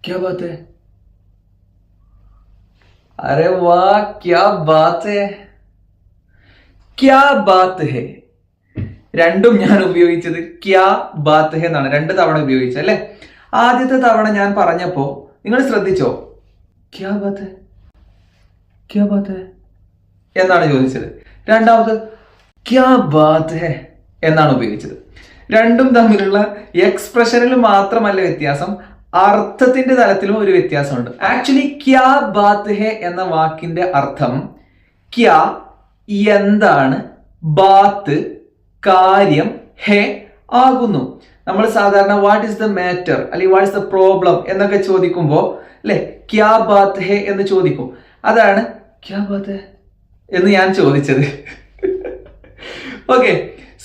क्या बात है? अरे वाह, क्या बात है, क्या ബാത്ത് ഹെ. രണ്ടും ഞാൻ ഉപയോഗിച്ചത് ക്യാ ബാത്ത് ഹെ എന്നാണ്. 2 തവണ ഉപയോഗിച്ചത് അല്ലെ. ആദ്യത്തെ തവണ ഞാൻ പറഞ്ഞപ്പോ നിങ്ങൾ ശ്രദ്ധിച്ചോ? ക്യാ ബാത്ത് ഹെ, ക്യാ ബാത്ത് ഹെ എന്നാണ് ചോദിച്ചത്. രണ്ടാമത് ക്യാ ബാത്ത് ഹെ എന്നാണ് ഉപയോഗിച്ചത്. രണ്ടും തമ്മിലുള്ള എക്സ്പ്രഷനിൽ മാത്രമല്ല വ്യത്യാസം, അർത്ഥത്തിന്റെ തലത്തിലും ഒരു വ്യത്യാസമുണ്ട്. ആക്ച്വലി ക്യാ ബാത്ത് ഹെ എന്ന വാക്കിന്റെ അർത്ഥം ക്യാ എന്താണ്, ബാത്ത് കാര്യം, ഹെ ആകുന്നു. നമ്മൾ സാധാരണ വാട്ട് ഈസ് ദ മാറ്റർ അല്ലെങ്കിൽ വാട്ട് ഈസ് ദ പ്രോബ്ലം എന്നൊക്കെ ചോദിക്കുമ്പോൾ അല്ലെ ക്യാ ബാത്ത് ഹെ എന്ന് ചോദിക്കും. അതാണ് ക്യാ ബാത്ത് ഹെ എന്ന് ഞാൻ ചോദിച്ചത്. Okay,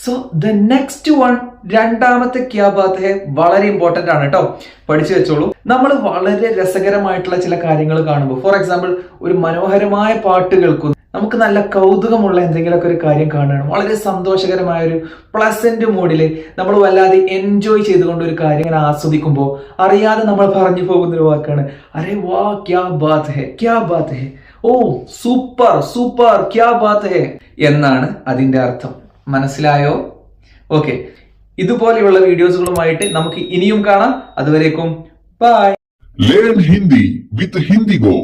so the next one, രണ്ടാമത്തെ ക്യാ ബാത്ത് ഹെ വളരെ ഇമ്പോർട്ടന്റ് ആണ് കേട്ടോ, പഠിച്ചു വെച്ചോളൂ. നമ്മൾ വളരെ രസകരമായിട്ടുള്ള ചില കാര്യങ്ങൾ കാണുമ്പോൾ, ഫോർ എക്സാമ്പിൾ ഒരു മനോഹരമായ പാട്ട് കേൾക്കുന്നു, നമുക്ക് നല്ല കൗതുകമുള്ള എന്തെങ്കിലുമൊക്കെ ഒരു കാര്യം കാണണം, വളരെ സന്തോഷകരമായ ഒരു പ്ലസന്റ് മൂഡിൽ നമ്മൾ വല്ലാതെ എൻജോയ് ചെയ്തുകൊണ്ട് ഒരു കാര്യം ഇങ്ങനെ ആസ്വദിക്കുമ്പോൾ അറിയാതെ നമ്മൾ പറഞ്ഞു പോകുന്ന ഒരു വാക്കാണ് അരെ വാ ക്യാ ബാത്ത് ഹെ, ക്യാ ബാത്ത് ഹെ, ഓ സൂപ്പർ സൂപ്പർ, ക്യാ ബാത്ത് ഹെ എന്നാണ് അതിന്റെ അർത്ഥം. മനസ്സിലായോ? ഓക്കെ, ഇതുപോലെയുള്ള വീഡിയോസുകളുമായിട്ട് നമുക്ക് ഇനിയും കാണാം. അതുവരേക്കും by. Learn Hindi with Hindigo.